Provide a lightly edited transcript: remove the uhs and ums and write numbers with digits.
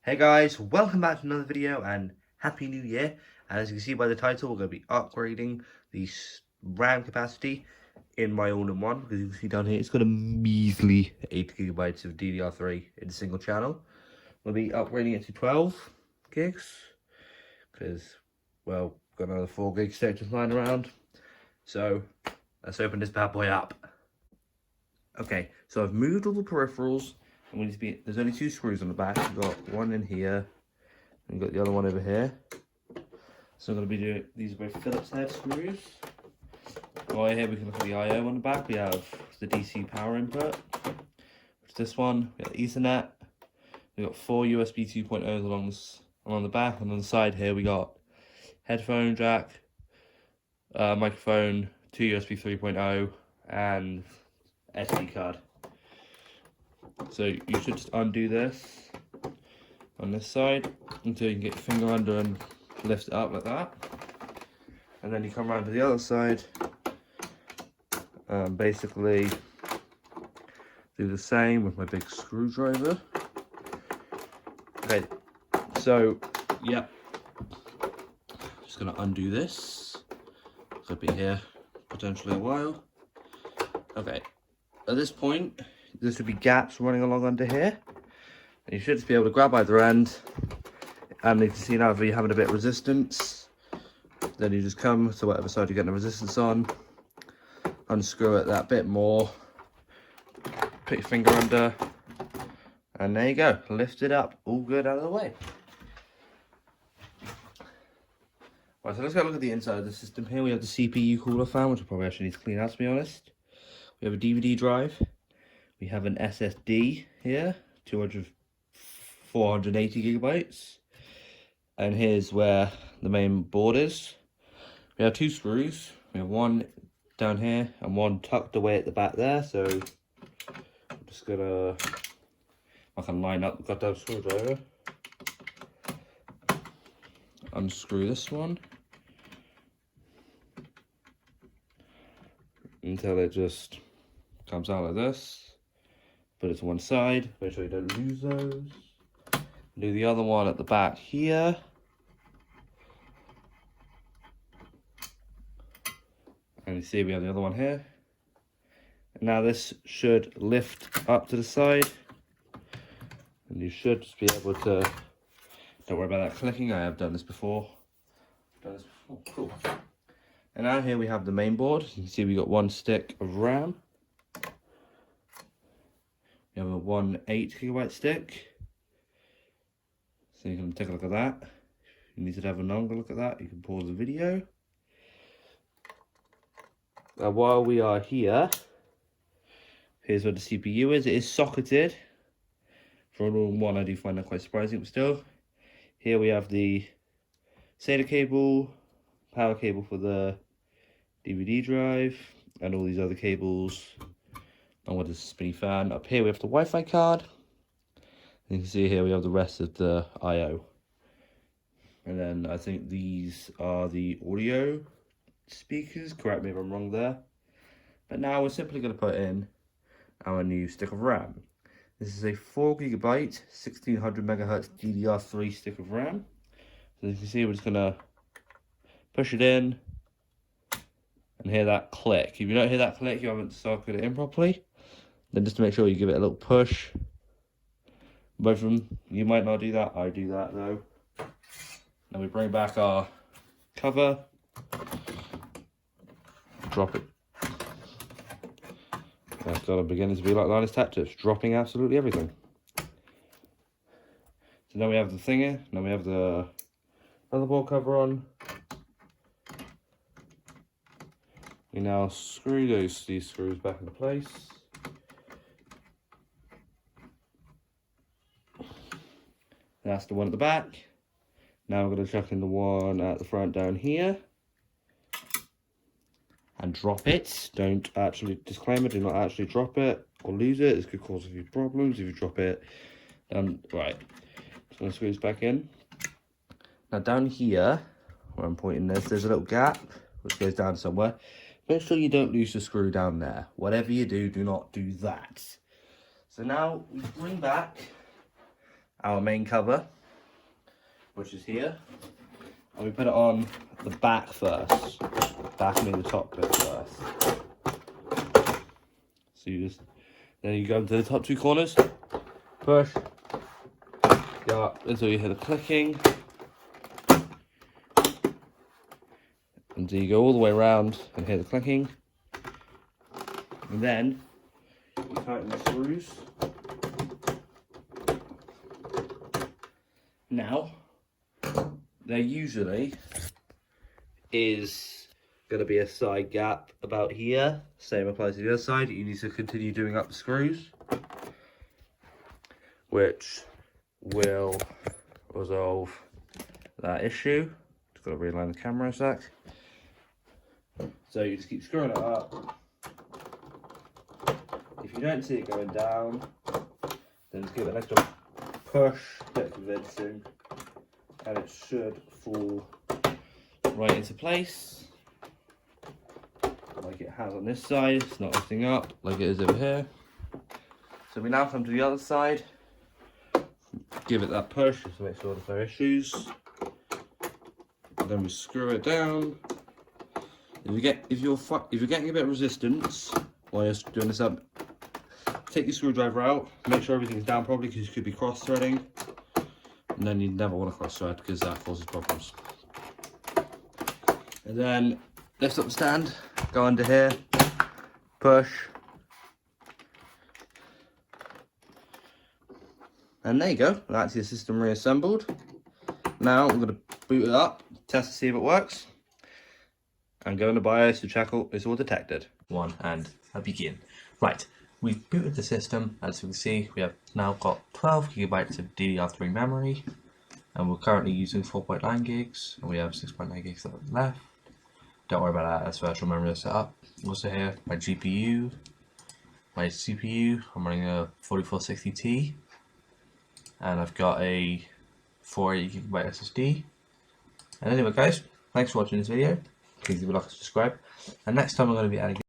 Hey guys, welcome back to another video and Happy New Year. And as you can see by the title, we're going to be upgrading the RAM capacity in my all-in-one. Because you can see down here, it's got a measly 8 gigabytes of DDR3 in a single channel. We'll be upgrading it to 12 gigs. Because, well, got another 4 gig just lying around. So, let's open this bad boy up. Okay, so I've moved all the peripherals. And we need to be, there's only 2 screws on the back. We've got one in here, and we've got the other one over here. So I'm going to be doing, these are both Phillips head screws. Right here we can look at the I/O on the back. We have the DC power input, which is this one. We got Ethernet. We've got 4 USB 2.0s along the back, and on the side here we got headphone jack, microphone, 2 USB 3.0, and SD card. So you should just undo this on this side until you can get your finger under and lift it up like that. And then you come around to the other side and basically do the same with my big screwdriver. Okay, so yeah, just gonna undo this. Could be here potentially a while. Okay, at this point, there should be gaps running along under here. And you should just be able to grab either end. And you can see now if you're having a bit of resistance, then you just come to whatever side you're getting the resistance on, unscrew it that bit more, put your finger under, and there you go, lift it up, all good out of the way. Right, so let's go look at the inside of the system here. We have the CPU cooler fan, which I probably actually need to clean out, to be honest. We have a DVD drive. We have an SSD here, 480 gigabytes. And here's where the main board is. We have 2 screws. We have one down here and one tucked away at the back there. So I'm just gonna, I can line up the goddamn screwdriver. Unscrew this one until it just comes out like this. Put it to one side, make sure you don't lose those. Do the other one at the back here. And you see we have the other one here. And now this should lift up to the side. And you should just be able to, don't worry about that clicking, I have done this before. Cool. And now here we have the main board. You can see we got 1 stick of RAM. We have a 8 gigabyte stick. So you can take a look at that. If you need to have a longer look at that, you can pause the video. Now while we are here, here's where the CPU is. It is socketed. For an all-in-one, I do find that quite surprising, but still. Here we have the SATA cable, power cable for the DVD drive, and all these other cables. And with the spinny fan. Up here we have the Wi-Fi card. And you can see here we have the rest of the I/O. And then I think these are the audio speakers. Correct me if I'm wrong there. But now we're simply going to put in our new stick of RAM. This is a 4 gigabyte, 1600 megahertz DDR3 stick of RAM. So as you can see, we're just going to push it in and hear that click. If you don't hear that click, you haven't socket it in properly. Then just to make sure you give it a little push. Both of them, you might not do that. I do that though. Then we bring back our cover. Drop it. That's got to begin to be like Linus Tech Tips, dropping absolutely everything. So now we have the thingy. Now we have the motherboard cover on. We now screw these screws back into place. That's the one at the back. Now we're going to chuck in the one at the front down here. And drop it. Don't actually, disclaimer, do not actually drop it or lose it. This could cause a few problems if you drop it. Right. So I'm going to screw this back in. Now down here, where I'm pointing this, there's a little gap which goes down somewhere. Make sure you don't lose the screw down there. Whatever you do, do not do that. So now we bring back our main cover, which is here, and we put it on the back first. Back means the top bit first. So then you go into the top two corners, push, go up until you hear the clicking, until you go all the way around and hear the clicking, and then you tighten the screws. Now, there usually is going to be a side gap about here. Same applies to the other side. You need to continue doing up the screws, which will resolve that issue. Just got to realign the camera a sec. So you just keep screwing it up. If you don't see it going down, then just give it an extra push, bit convincing, and it should fall right into place like it has on this side. It's not lifting up like it is over here. So we now come to the other side, give it that push just to make sure there's no issues, and then we screw it down. If you're getting a bit of resistance while you're doing this up, take your screwdriver out, make sure everything's down properly, because you could be cross threading, and then you never want to cross thread because that causes problems. And then lift up the stand, go under here, push, and there you go. That's your system reassembled. Now I'm going to boot it up, test to see if it works, and go into BIOS to check it's all detected. And I begin. Right, we've booted the system. As you can see, we have now got 12 gigabytes of DDR3 memory, and we're currently using 4.9 gigs, and we have 6.9 gigs left. Don't worry about that, that's virtual memory set up. Also here, my GPU, my CPU, I'm running a 4460T, and I've got a 480 gigabyte SSD. And anyway guys, thanks for watching this video. Please leave a like and subscribe. And next time I'm going to be adding